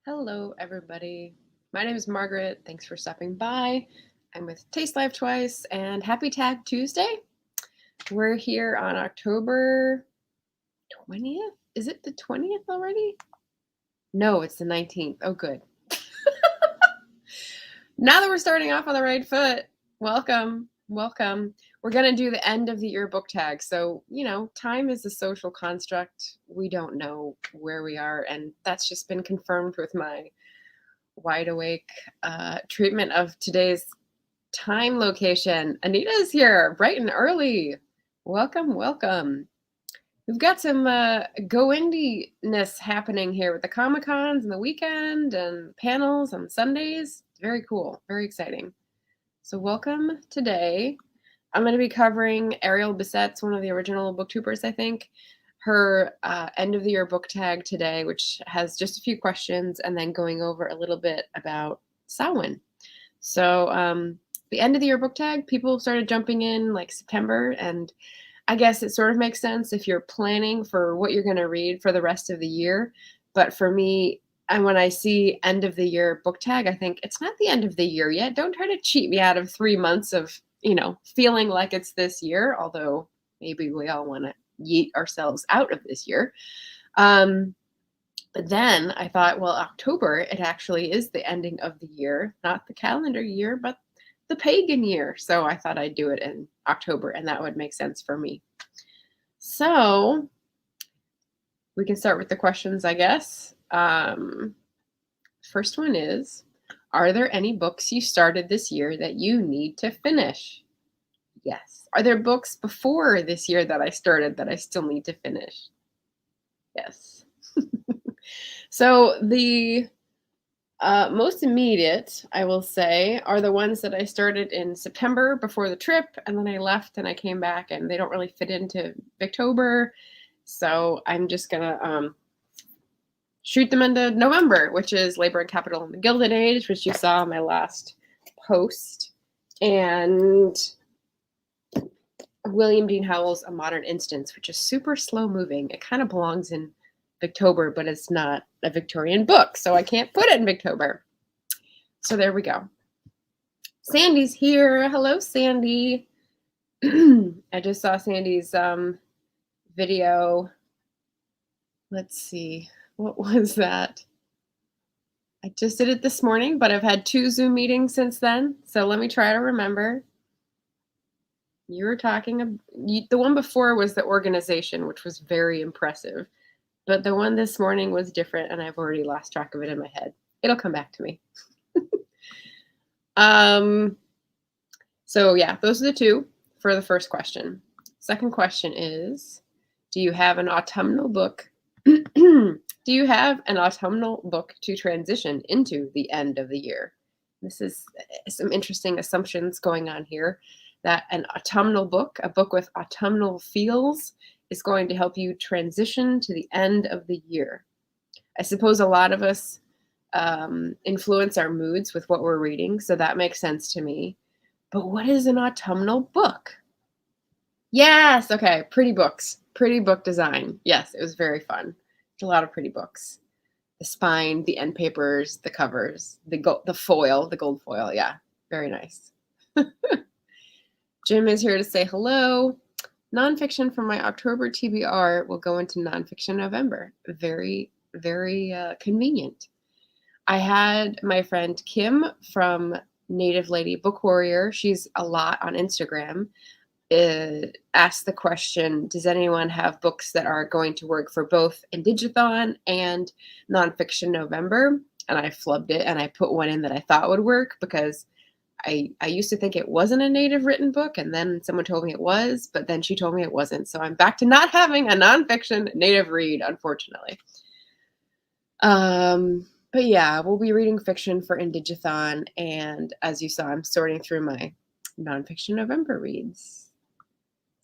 Hello, everybody. My name is Margaret. Thanks for stopping by. I'm with Taste Life Twice and happy Tag Tuesday. We're here on October 20th. Is it the 20th already? No, it's the 19th. Oh, good. Now that we're starting off on the right foot, welcome. We're going to do the end of the year book tag. So, time is a social construct. We don't know where we are. And that's just been confirmed with my wide awake treatment of today's time location. Anita's here bright and early. Welcome. We've got some go indie-ness happening here with the Comic-Cons and the weekend and panels on Sundays. Very cool, very exciting. So welcome today. I'm going to be covering Ariel Bissett's, one of the original booktubers, I think, her end of the year book tag today, which has just a few questions and then going over a little bit about Samhain. So the end of the year book tag, people started jumping in like September, and I guess it sort of makes sense if you're planning for what you're going to read for the rest of the year. But for me, and when I see end of the year book tag, I think it's not the end of the year yet. Don't try to cheat me out of 3 months of, feeling like it's this year, although maybe we all want to yeet ourselves out of this year. But then I thought, well, October, it actually is the ending of the year, not the calendar year, but the pagan year. So I thought I'd do it in October, and that would make sense for me. So we can start with the questions, I guess. First one is, are there any books you started this year that you need to finish? Yes. Are there books before this year that I started that I still need to finish? Yes. So the most immediate, I will say, are the ones that I started in September before the trip, and then I left and I came back, and they don't really fit into Victober. So I'm just going to shoot them into November, which is Labor and Capital in the Gilded Age, which you saw in my last post, and William Dean Howell's A Modern Instance, which is super slow moving. It kind of belongs in Victober, but it's not a Victorian book, so I can't put it in Victober. So there we go. Sandy's here. Hello, Sandy. I just saw Sandy's video. Let's see. What was that? I just did it this morning, but I've had 2 Zoom meetings since then. So let me try to remember. You were talking, the one before was the organization, which was very impressive. But the one this morning was different, and I've already lost track of it in my head. It'll come back to me. So yeah, those are the 2 for the first question. Second question is, do you have an autumnal book? Do you have an autumnal book to transition into the end of the year? This is some interesting assumptions going on here, that an autumnal book, a book with autumnal feels, is going to help you transition to the end of the year. I suppose a lot of us influence our moods with what we're reading, so that makes sense to me. But what is an autumnal book? Yes, okay, pretty books, pretty book design. Yes, it was very fun. A lot of pretty books. The spine, the end papers, the covers, the foil, the gold foil. Yeah, very nice. Jim is here to say hello. Nonfiction from my October TBR will go into nonfiction November. Very, very convenient. I had my friend Kim from Native Lady Book Warrior. She's a lot on Instagram. Asked the question, does anyone have books that are going to work for both Indigathon and Nonfiction November? And I flubbed it, and I put one in that I thought would work, because I used to think it wasn't a Native written book, and then someone told me it was, but then she told me it wasn't. So I'm back to not having a nonfiction Native read, unfortunately. But yeah, we'll be reading fiction for Indigathon, and as you saw, I'm sorting through my Nonfiction November reads.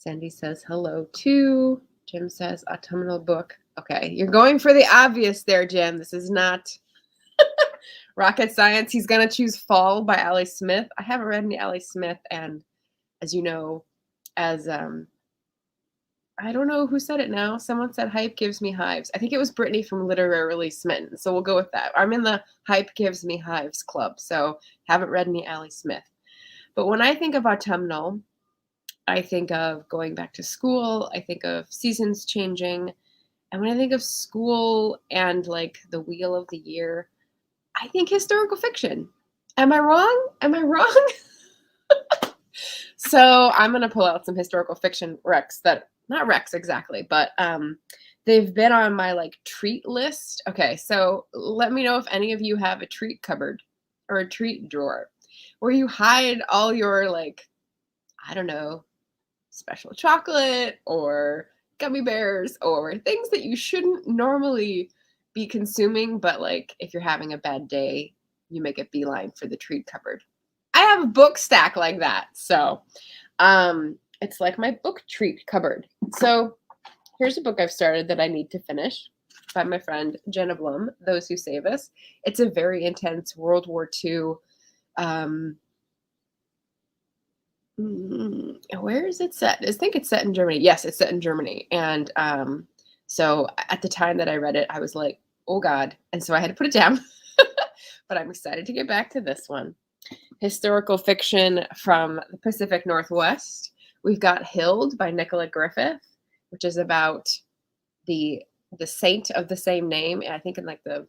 Sandy says hello too. Jim says autumnal book. Okay, you're going for the obvious there, Jim. This is not rocket science. He's going to choose Fall by Ali Smith. I haven't read any Ali Smith, and as you know, as I don't know who said it now. Someone said hype gives me hives. I think it was Brittany from Literarily Smitten. So we'll go with that. I'm in the hype gives me hives club. So haven't read any Allie Smith. But when I think of autumnal, I think of going back to school. I think of seasons changing. And when I think of school and like the wheel of the year, I think historical fiction. Am I wrong? Am I wrong? So I'm going to pull out some historical fiction recs that, not recs exactly, but they've been on my like treat list. Okay, so let me know if any of you have a treat cupboard or a treat drawer where you hide all your like, I don't know, special chocolate or gummy bears or things that you shouldn't normally be consuming, but like if you're having a bad day, you make a beeline for the treat cupboard. I have a book stack like that. So it's like my book treat cupboard. So here's a book I've started that I need to finish by my friend Jenna Blum, Those Who Save Us. It's a very intense World War II. Where is it set? I think it's set in Germany. Yes, it's set in Germany. And so at the time that I read it, I was like, oh God. And so I had to put it down. But I'm excited to get back to this one. Historical fiction from the Pacific Northwest. We've got Hild by Nicola Griffith, which is about the saint of the same name, and I think in like the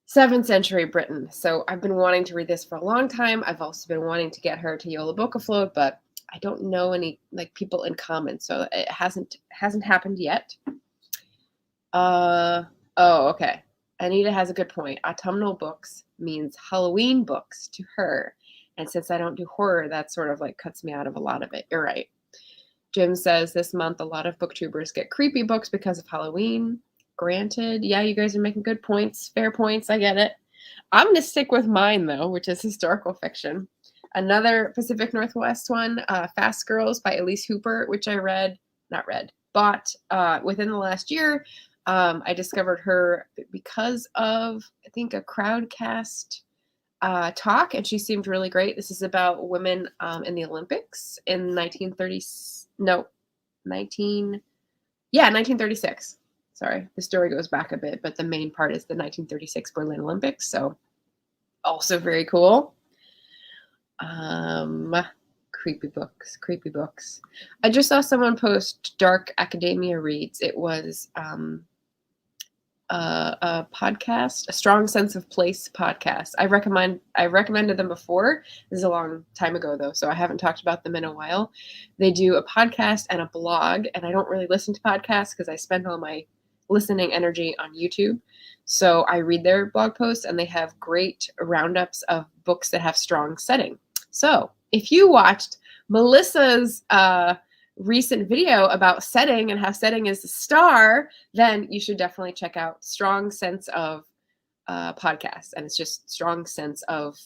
7th century Britain. So I've been wanting to read this for a long time. I've also been wanting to get her to Yola Book Afloat, but I don't know any like people in common, so it hasn't happened yet. Oh, okay. Anita has a good point. Autumnal books means Halloween books to her. And since I don't do horror, that sort of like cuts me out of a lot of it. You're right. Jim says this month a lot of booktubers get creepy books because of Halloween. Granted, yeah, you guys are making good points. Fair points. I get it. I'm going to stick with mine, though, which is historical fiction. Another Pacific Northwest one, Fast Girls by Elise Hooper, which I bought within the last year. I discovered her because of, I think, a Crowdcast talk, and she seemed really great. This is about women in the Olympics in 1936. Sorry, the story goes back a bit, but the main part is the 1936 Berlin Olympics, so also very cool. Creepy books. I just saw someone post Dark Academia Reads. It was a podcast, a Strong Sense of Place podcast. I recommended them before. This is a long time ago though, so I haven't talked about them in a while. They do a podcast and a blog, and I don't really listen to podcasts because I spend all my listening energy on YouTube. So I read their blog posts, and they have great roundups of books that have strong setting. So if you watched Melissa's recent video about setting and how setting is the star, then you should definitely check out Strong Sense of podcast. And it's just Strong Sense of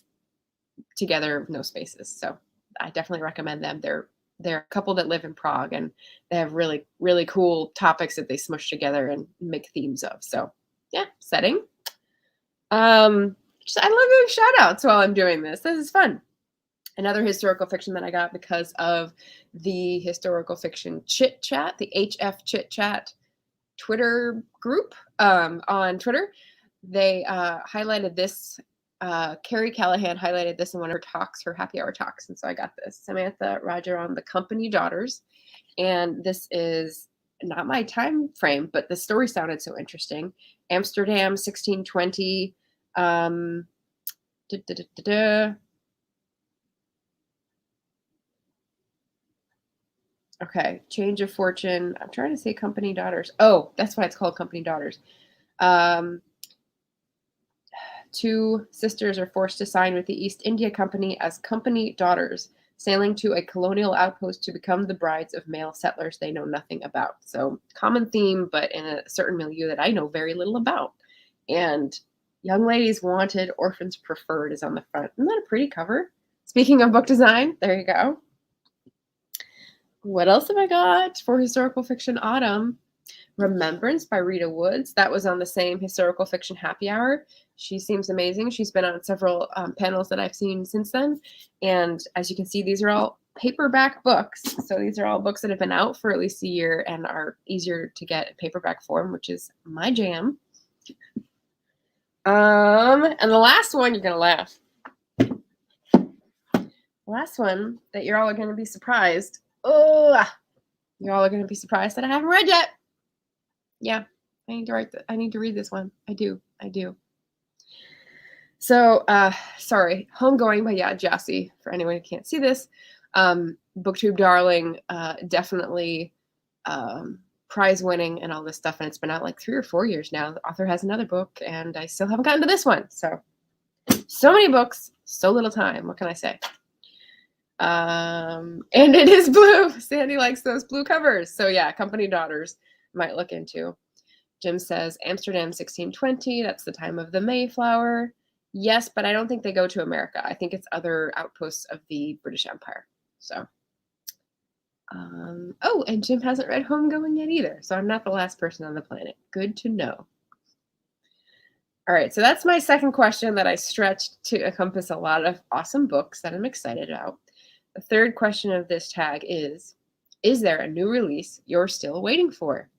together, no spaces. So I definitely recommend them. They're a couple that live in Prague, and they have really, really cool topics that they smush together and make themes of. So yeah, setting. I love doing shout outs while I'm doing this. This is fun. Another historical fiction that I got because of the historical fiction chit chat, the HF chit chat Twitter group on Twitter. They highlighted this. Carrie Callahan highlighted this in one of her talks, her happy hour talks. And so I got this. Samantha Roger on The Company Daughters. And this is not my time frame, but the story sounded so interesting. Amsterdam, 1620. Okay, Change of Fortune. I'm trying to say Company Daughters. Oh, that's why it's called Company Daughters. Two sisters are forced to sign with the East India Company as company daughters, sailing to a colonial outpost to become the brides of male settlers they know nothing about. So common theme, but in a certain milieu that I know very little about. And Young Ladies Wanted, Orphans Preferred is on the front. Isn't that a pretty cover? Speaking of book design, there you go. What else have I got for historical fiction autumn? Remembrance by Rita Woods. That was on the same historical fiction happy hour. She seems amazing. She's been on several panels that I've seen since then. And as you can see, these are all paperback books. So these are all books that have been out for at least a year and are easier to get in paperback form, which is my jam. And the last one, you're going to laugh. The last one that you're all going to be surprised. Oh, you're all going to be surprised that I haven't read yet. Yeah, I need to read this one. I do. So, sorry, Homegoing by Jassy, for anyone who can't see this. BookTube darling, definitely prize winning and all this stuff. And it's been out like 3 or 4 years now. The author has another book and I still haven't gotten to this one. So many books, so little time. What can I say? And it is blue. Sandy likes those blue covers. So yeah, Company Daughters might look into. Jim says Amsterdam 1620. That's the time of the Mayflower. Yes, but I don't think they go to America. I think it's other outposts of the British Empire. So, oh, and Jim hasn't read Homegoing yet either. So I'm not the last person on the planet. Good to know. All right, so that's my second question that I stretched to encompass a lot of awesome books that I'm excited about. The third question of this tag is there a new release you're still waiting for?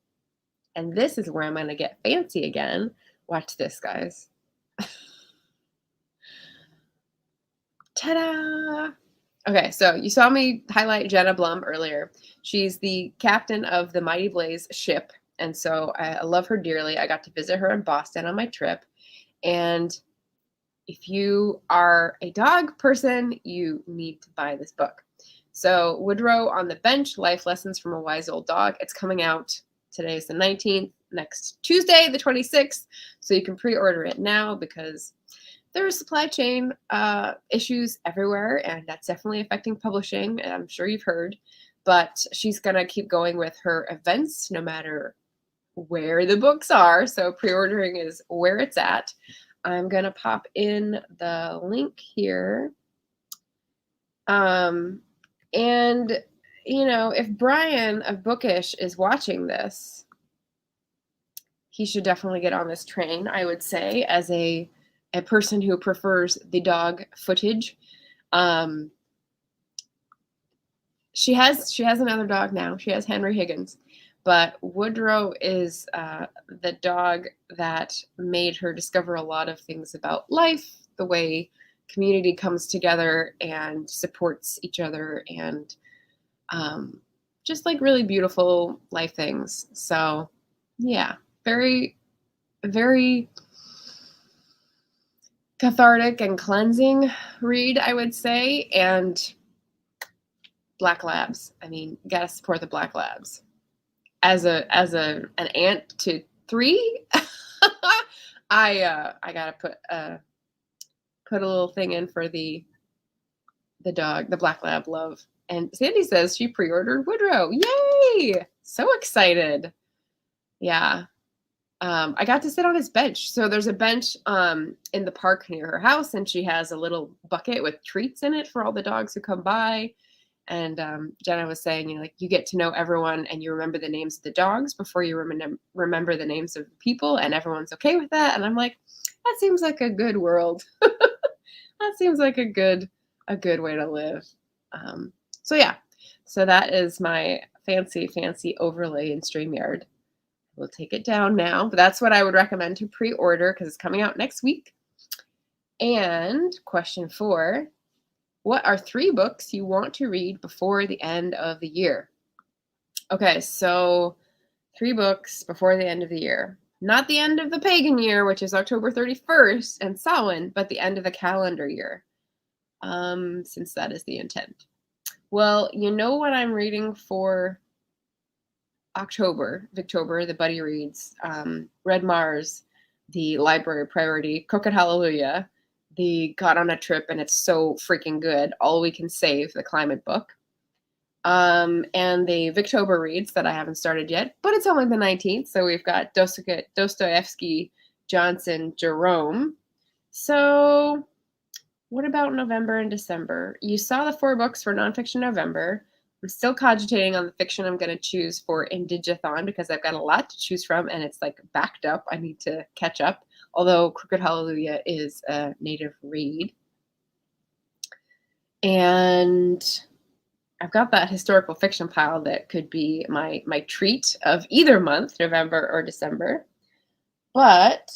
And this is where I'm going to get fancy again. Watch this, guys. Ta-da! Okay, so you saw me highlight Jenna Blum earlier. She's the captain of the Mighty Blaze ship, and so I love her dearly. I got to visit her in Boston on my trip, and if you are a dog person, you need to buy this book. So Woodrow on the Bench, Life Lessons from a Wise Old Dog. It's coming out. Today is the 19th, next Tuesday, the 26th. So you can pre-order it now because there are supply chain issues everywhere, and that's definitely affecting publishing. And I'm sure you've heard, but she's going to keep going with her events no matter where the books are. So pre-ordering is where it's at. I'm going to pop in the link here. And you know, if Brian of Bookish is watching this, he should definitely get on this train, I would say, as a person who prefers the dog footage. She has another dog now. She has Henry Higgins. But Woodrow is the dog that made her discover a lot of things about life, the way community comes together and supports each other, and just like really beautiful life things. So yeah, very, very cathartic and cleansing read, I would say. And Black Labs. I mean, you gotta support the Black Labs. As an aunt to 3, I gotta put a little thing in for the dog, the Black Lab love. And Sandy says she pre-ordered Woodrow. Yay! So excited. Yeah. I got to sit on his bench. So there's a bench in the park near her house, and she has a little bucket with treats in it for all the dogs who come by. And Jenna was saying, you know, like, you get to know everyone and you remember the names of the dogs before you remember the names of the people, and everyone's okay with that. And I'm like, that seems like a good world. That seems like a good way to live. So yeah, so that is my fancy overlay in StreamYard. We'll take it down now, but that's what I would recommend to pre-order because it's coming out next week. And question 4. What are 3 books you want to read before the end of the year? Okay, so 3 books before the end of the year. Not the end of the pagan year, which is October 31st and Samhain, but the end of the calendar year, since that is the intent. Well, you know what I'm reading for October, Victober, the Buddy Reads, Red Mars, the Library Priority, Crooked Hallelujah, the Got on a Trip and It's So Freaking Good, All We Can Save, the climate book, and the Victober Reads that I haven't started yet, but it's only the 19th, so we've got Dostoevsky, Johnson, Jerome. So what about November and December? You saw the 4 books for nonfiction November. I'm still cogitating on the fiction I'm going to choose for Indigathon because I've got a lot to choose from and it's like backed up. I need to catch up. Although Crooked Hallelujah is a native read. And I've got that historical fiction pile that could be my treat of either month, November or December. But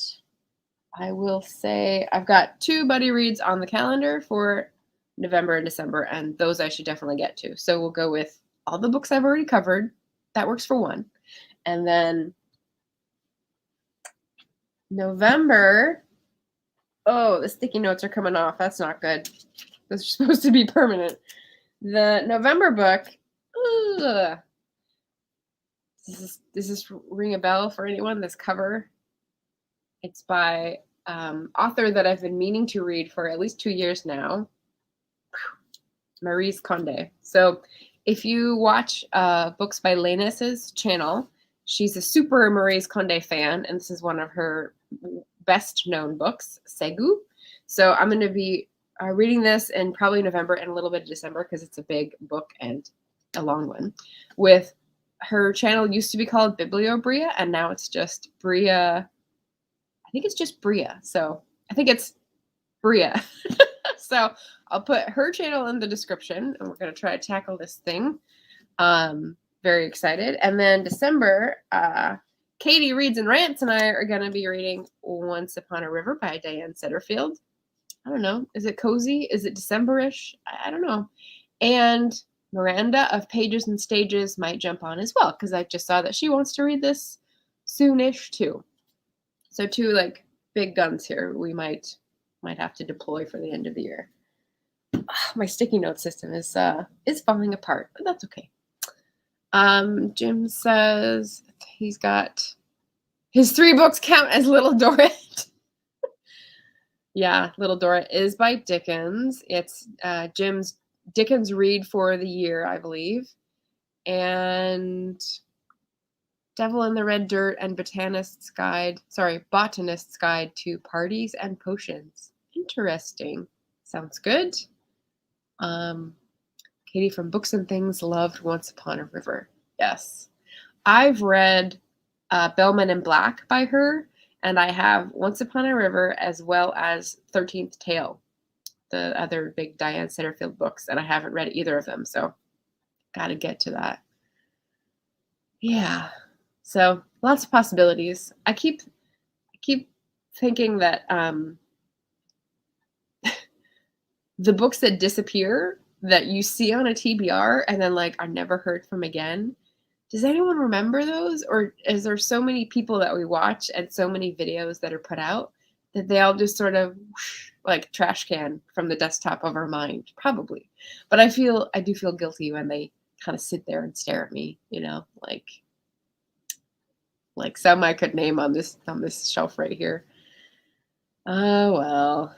I will say I've got 2 buddy reads on the calendar for November and December, and those I should definitely get to. So we'll go with all the books I've already covered. That works for one. And then November, oh, the sticky notes are coming off. That's not good. Those are supposed to be permanent. The November book, ugh. Does this ring a bell for anyone, this cover? It's by author that I've been meaning to read for at least 2 years now, Maryse Condé. So if you watch Books by Lannis's channel, she's a super Maryse Condé fan, and this is one of her best known books, Segu. So I'm going to be reading this in probably November and a little bit of December because it's a big book and a long one. With her channel used to be called Bibliobria, and now it's just Bria. I think it's just Bria. So I think it's Bria. So I'll put her channel in the description, and we're going to try to tackle this thing. Very excited. And then December, Katie Reads and Rants and I are going to be reading Once Upon a River by Diane Setterfield. I don't know. Is it cozy? Is it December-ish? I don't know. And Miranda of Pages and Stages might jump on as well, because I just saw that she wants to read this soonish too. So 2 like big guns here we might have to deploy for the end of the year. My sticky note system is falling apart, but that's okay. Jim says he's got his 3 books count as Little Dorrit. Yeah, Little Dorrit is by Dickens. It's Jim's Dickens read for the year, I believe. And Devil in the Red Dirt and Botanist's Guide to Parties and Potions. Interesting. Sounds good. Katie from Books and Things loved Once Upon a River. Yes. I've read Bellman and Black by her, and I have Once Upon a River as well as 13th Tale, the other big Diane Setterfield books, and I haven't read either of them, so got to get to that. Yeah. So lots of possibilities. I keep thinking that the books that disappear that you see on a TBR and then like are never heard from again. Does anyone remember those? Or is there so many people that we watch and so many videos that are put out that they all just sort of like trash can from the desktop of our mind? Probably. But I do feel guilty when they kind of sit there and stare at me, like some I could name on this shelf right here. Oh, well,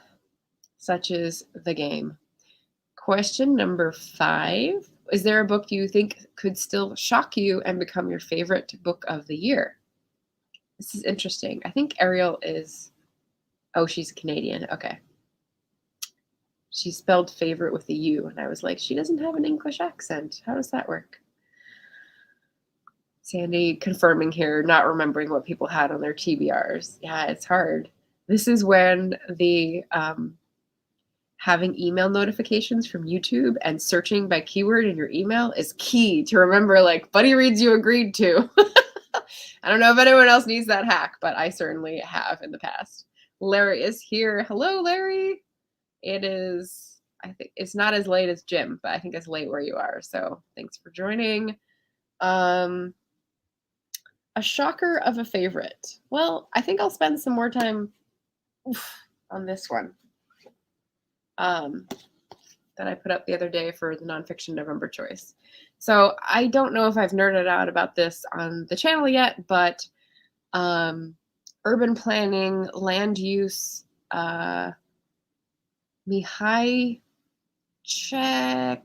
such is the game. Question number 5. Is there a book you think could still shock you and become your favorite book of the year? This is interesting. I think Ariel is, she's Canadian. Okay. She spelled favorite with a U, and I was like, she doesn't have an English accent. How does that work? Sandy confirming here, not remembering what people had on their TBRs. Yeah, it's hard. This is when the having email notifications from YouTube and searching by keyword in your email is key to remember, like, Buddy Reads you agreed to. I don't know if anyone else needs that hack, but I certainly have in the past. Larry is here. Hello, Larry. It is, I think it's not as late as Jim, but I think it's late where you are. So thanks for joining. A shocker of a favorite. Well, I think I'll spend some more time on this one that I put up the other day for the nonfiction November choice. So I don't know if I've nerded out about this on the channel yet, but urban planning, land use, Mihai Chai,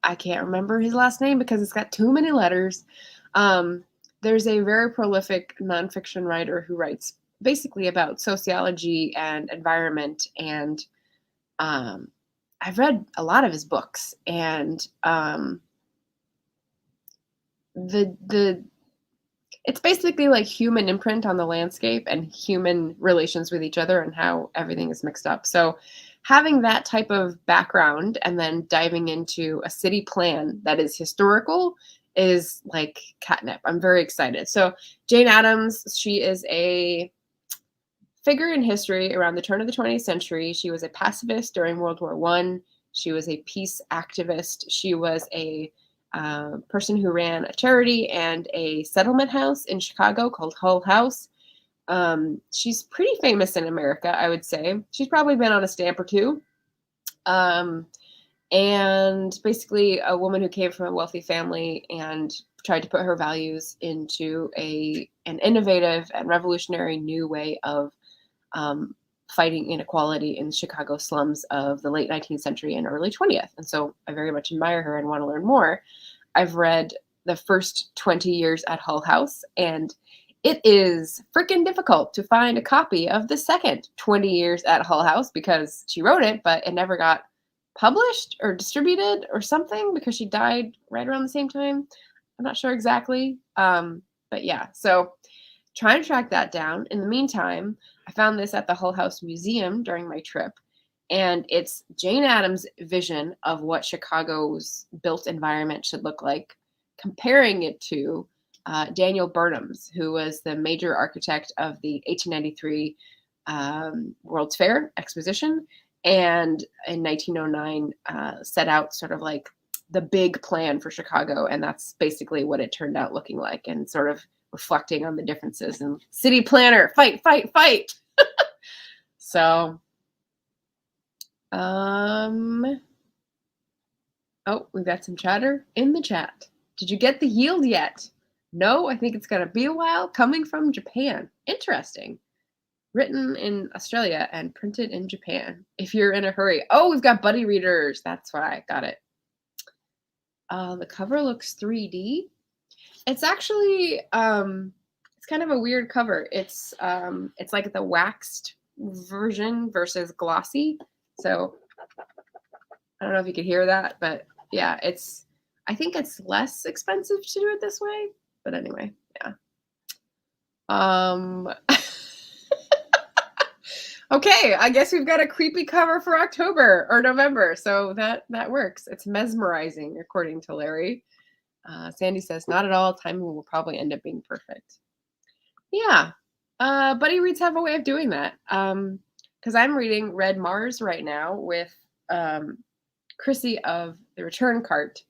I can't remember his last name because it's got too many letters. There's a very prolific nonfiction writer who writes basically about sociology and environment, and I've read a lot of his books, and it's basically like human imprint on the landscape and human relations with each other and how everything is mixed up. So having that type of background and then diving into a city plan that is historical is like catnip. I'm very excited. So Jane Addams, she is a figure in history around the turn of the 20th century. She was a pacifist during World War I. She was a peace activist. She was a person who ran a charity and a settlement house in Chicago called Hull House. She's pretty famous in America, I would say. She's probably been on a stamp or two. And basically a woman who came from a wealthy family and tried to put her values into an innovative and revolutionary new way of fighting inequality in Chicago slums of the late 19th century and early 20th. And so I very much admire her and want to learn more. I've read the first 20 years at Hull House, and it is freaking difficult to find a copy of the second 20 years at Hull House because she wrote it, but it never got published or distributed or something because she died right around the same time. I'm not sure exactly. But yeah, so trying to track that down. In the meantime, I found this at the Hull House Museum during my trip, and it's Jane Addams' vision of what Chicago's built environment should look like, comparing it to Daniel Burnham's, who was the major architect of the 1893 World's Fair exposition, and in 1909 set out sort of like the big plan for Chicago, and that's basically what it turned out looking like, and sort of reflecting on the differences in city planner, fight. So, oh, we've got some chatter in the chat. Did you get the yield yet? No, I think it's going to be a while. Coming from Japan. Interesting. Written in Australia and printed in Japan. If you're in a hurry. Oh, we've got buddy readers. That's why. Got it. The cover looks 3D. It's actually it's kind of a weird cover. It's like the waxed version versus glossy. So I don't know if you could hear that, but yeah, I think it's less expensive to do it this way. But anyway, yeah. Okay, I guess we've got a creepy cover for October or November, so that works. It's mesmerizing, according to Larry. Sandy says, not at all. Timing will probably end up being perfect. Yeah. Buddy Reads have a way of doing that. Because I'm reading Red Mars right now with Chrissy of The Return Cart.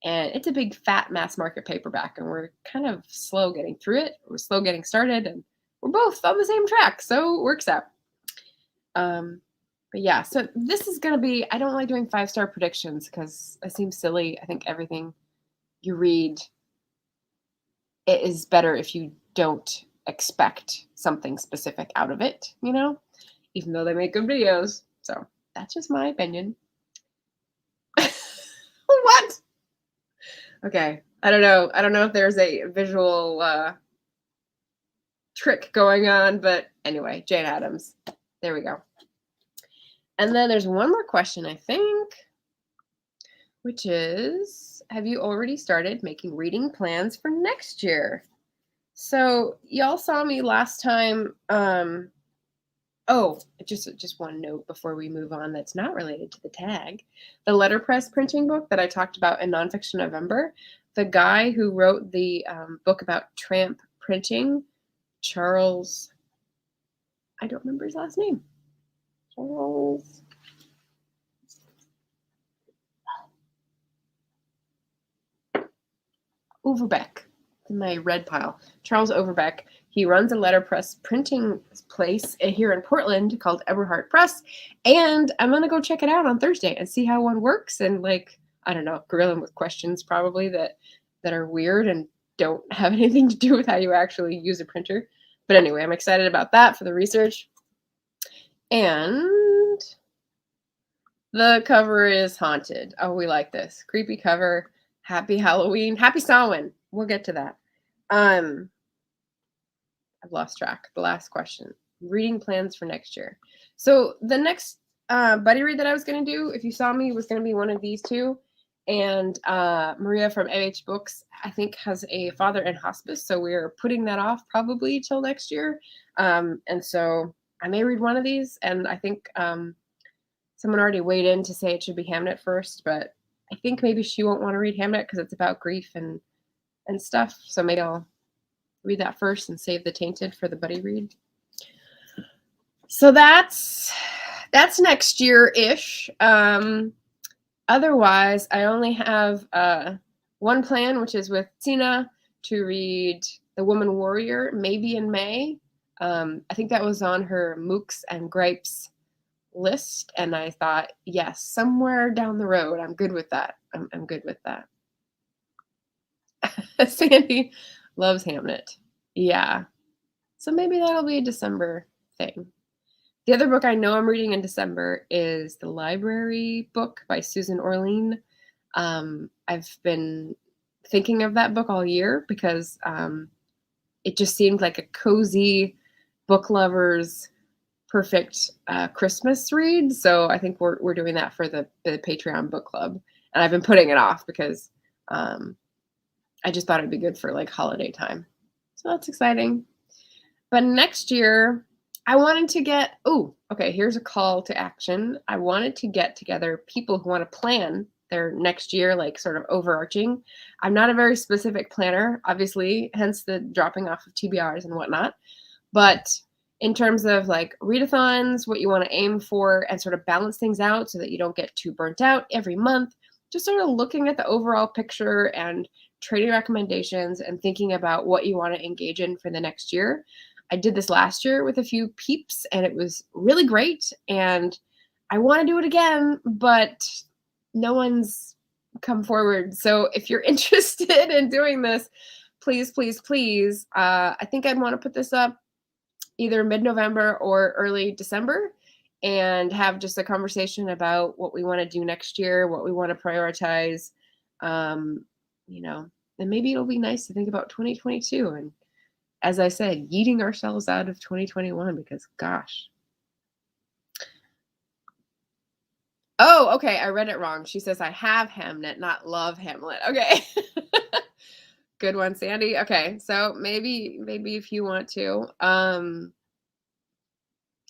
And it's a big, fat mass market paperback. And we're kind of slow getting through it. We're slow getting started. And we're both on the same track. So it works out. But yeah, so this is going to be, I don't like doing 5-star predictions because it seems silly. I think everything you read, it is better if you don't expect something specific out of it, you know, even though they make good videos. So that's just my opinion. What? Okay. I don't know. I don't know if there's a visual trick going on, but anyway, Jane Addams. There we go. And then there's one more question, I think, which is, have you already started making reading plans for next year? So y'all saw me last time. Oh, just one note before we move on that's not related to the tag. The letterpress printing book that I talked about in Nonfiction November, the guy who wrote the book about tramp printing, Charles, I don't remember his last name. Charles Overbeck. In my red pile. Charles Overbeck. He runs a letterpress printing place here in Portland called Eberhard Press. And I'm going to go check it out on Thursday and see how one works. And like, I don't know, grill him with questions probably that are weird and don't have anything to do with how you actually use a printer. But anyway, I'm excited about that for the research. And the cover is haunted. Oh, we like this. Creepy cover. Happy Halloween. Happy Samhain. We'll get to that. I've lost track. The last question. Reading plans for next year. So the next buddy read that I was going to do, if you saw me, was going to be one of these two. And Maria from MH Books, I think, has a father in hospice. So we're putting that off probably till next year. And so I may read one of these. And I think Someone already weighed in to say it should be Hamnet first, but I think maybe she won't want to read Hamnet because it's about grief and stuff. So maybe I'll read that first and save the Tainted for the buddy read. So that's next year-ish. Otherwise, I only have one plan, which is with Tina to read The Woman Warrior, maybe in May. I think that was on her Mooks and Gripes list, and I thought, yes, somewhere down the road, I'm good with that. I'm good with that. Sandy loves Hamnet. Yeah. So maybe that'll be a December thing. The other book I know I'm reading in December is The Library book by Susan Orlean. I've been thinking of that book all year because it just seemed like a cozy book lover's perfect Christmas read. So I think we're doing that for the Patreon book club. And I've been putting it off because I just thought it'd be good for like holiday time. So that's exciting. But next year, I wanted to get, here's a call to action. I wanted to get together people who want to plan their next year, like sort of overarching. I'm not a very specific planner, obviously, hence the dropping off of TBRs and whatnot. But in terms of like readathons, what you want to aim for and sort of balance things out so that you don't get too burnt out every month, just sort of looking at the overall picture and trading recommendations and thinking about what you want to engage in for the next year. I did this last year with a few peeps and it was really great. And I want to do it again, but no one's come forward. So if you're interested in doing this, please, please, please, I think I'd want to put this up either mid-November or early December and have just a conversation about what we want to do next year, what we want to prioritize, and maybe it'll be nice to think about 2022. And as I said, yeeting ourselves out of 2021 because gosh. Oh, okay. I read it wrong. She says I have Hamnet, not love Hamlet. Okay. Good one, Sandy. Okay. So maybe if you want to,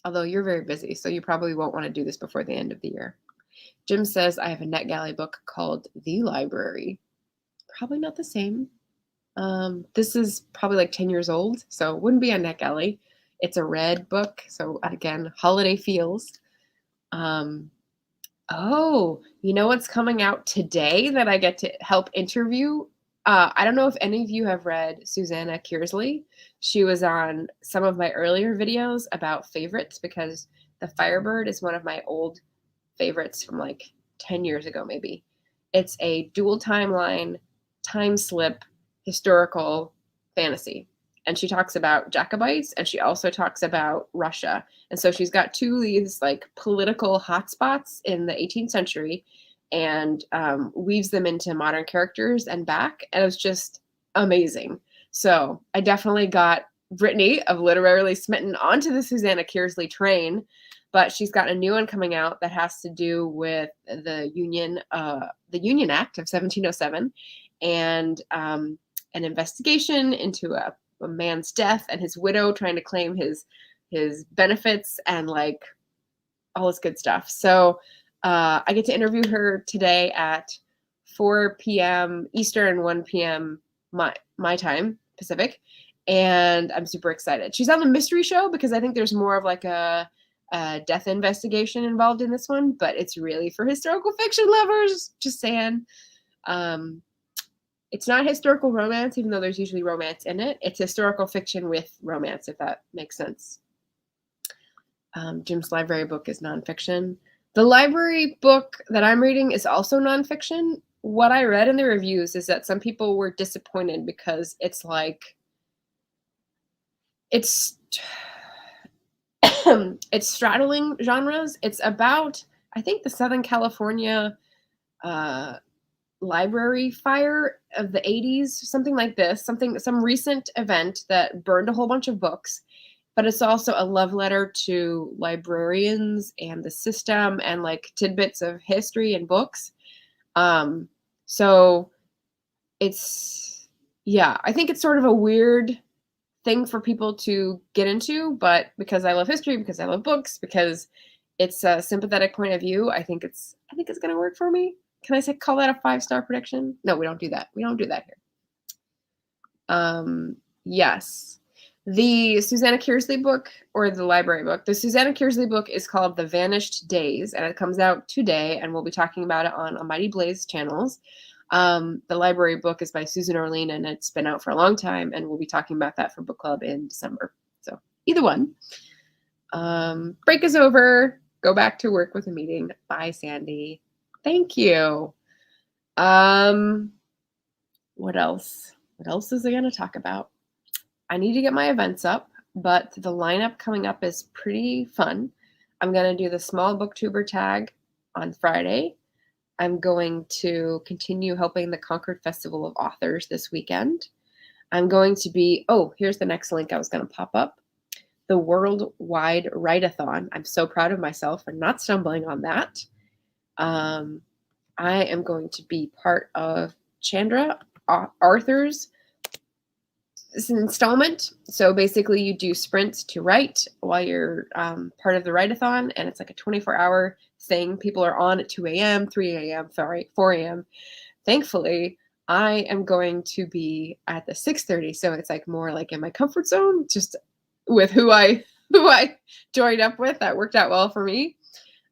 although you're very busy, so you probably won't want to do this before the end of the year. Jim says I have a NetGalley book called The Library. Probably not the same. This is probably like 10 years old, so it wouldn't be on NetGalley. It's a red book, so again, holiday feels. Oh, you know what's coming out today that I get to help interview? I don't know if any of you have read Susanna Kearsley. She was on some of my earlier videos about favorites because The Firebird is one of my old favorites from like 10 years ago, maybe. It's a dual timeline, time slip, historical fantasy. And she talks about Jacobites and she also talks about Russia. And so she's got two of these like political hotspots in the 18th century and weaves them into modern characters and back. And it was just amazing. So I definitely got Brittany of Literarily Smitten onto the Susanna Kearsley train, but she's got a new one coming out that has to do with the Union Act of 1707 and an investigation into a man's death and his widow trying to claim his benefits and like all this good stuff. So I get to interview her today at 4 p.m. Eastern, 1 p.m. my time, Pacific. And I'm super excited. She's on the mystery show because I think there's more of like a death investigation involved in this one, but it's really for historical fiction lovers. Just saying. It's not historical romance, even though there's usually romance in it. It's historical fiction with romance, if that makes sense. Jim's library book is nonfiction. The library book that I'm reading is also nonfiction. What I read in the reviews is that some people were disappointed because it's like, it's straddling genres. It's about, I think, the Southern California library fire of the 80s, something like this, some recent event that burned a whole bunch of books, but it's also a love letter to librarians and the system and like tidbits of history and books. So it's, yeah, I think it's sort of a weird thing for people to get into, but because I love history, because I love books, because It's a sympathetic point of view. I think it's going to work for me. Can I call that a 5-star prediction? No, we don't do that. We don't do that here. Yes. The Susanna Kearsley book, or the library book, the Susanna Kearsley book is called The Vanished Days, and it comes out today, and we'll be talking about it on Almighty Blaze channels. The library book is by Susan Orlean, and it's been out for a long time, and we'll be talking about that for book club in December. So either one. Break is over. Go back to work with a meeting. Bye, Sandy. Thank you. What else? What else is I going to talk about? I need to get my events up, but the lineup coming up is pretty fun. I'm going to do the small booktuber tag on Friday. I'm going to continue helping the Concord Festival of Authors this weekend. I'm going to be, here's the next link I was going to pop up. The Worldwide Write-a-thon. I'm so proud of myself for not stumbling on that. I am going to be part of Chandra Arthur's installment. So basically you do sprints to write while you're part of the write-a-thon, and it's like a 24-hour thing. People are on at 2 a.m., 3 a.m., 4 a.m. Thankfully, I am going to be at the 6:30, so it's like more like in my comfort zone, just with who I joined up with. That worked out well for me.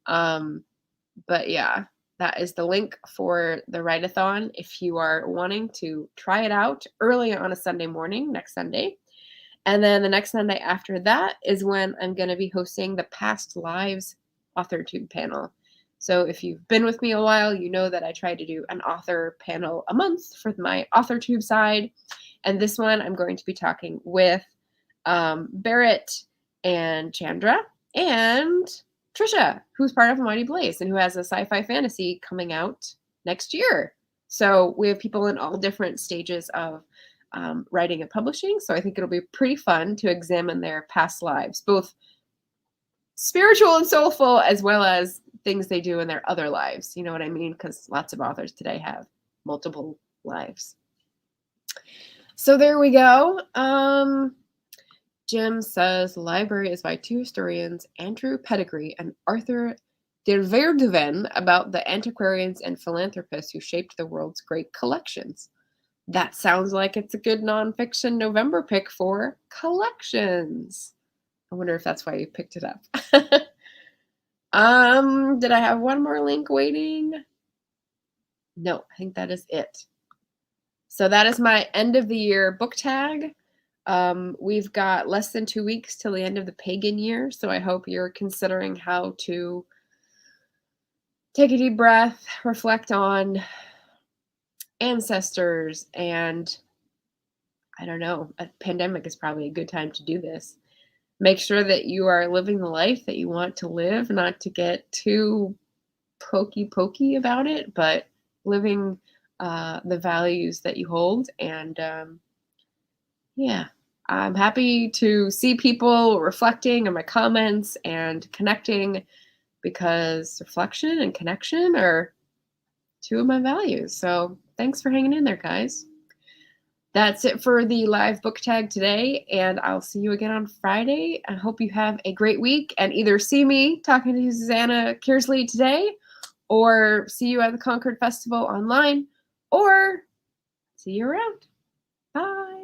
But yeah, that is the link for the write-a-thon if you are wanting to try it out early on a Sunday morning, next Sunday. And then the next Sunday after that is when I'm going to be hosting the Past Lives AuthorTube panel. So if you've been with me a while, you know that I try to do an author panel a month for my AuthorTube side. And this one I'm going to be talking with Barrett and Chandra and Trisha, who's part of Mighty Blaze and who has a sci-fi fantasy coming out next year. So we have people in all different stages of writing and publishing. So I think it'll be pretty fun to examine their past lives, both spiritual and soulful, as well as things they do in their other lives. You know what I mean? Because lots of authors today have multiple lives. So there we go. Jim says the library is by 2 historians, Andrew Pettigrew and Arthur de Verduven, about the antiquarians and philanthropists who shaped the world's great collections. That sounds like it's a good nonfiction November pick for collections. I wonder if that's why you picked it up. Did I have one more link waiting? No, I think that is it. So that is my end of the year book tag. We've got less than 2 weeks till the end of the pagan year, so I hope you're considering how to take a deep breath, reflect on ancestors, and I don't know, a pandemic is probably a good time to do this. Make sure that you are living the life that you want to live, not to get too pokey about it, but living the values that you hold. And yeah, I'm happy to see people reflecting on my comments and connecting, because reflection and connection are 2 of my values. So thanks for hanging in there, guys. That's it for the live book tag today, and I'll see you again on Friday. I hope you have a great week, and either see me talking to Susanna Kearsley today, or see you at the Concord Festival online, or see you around. Bye.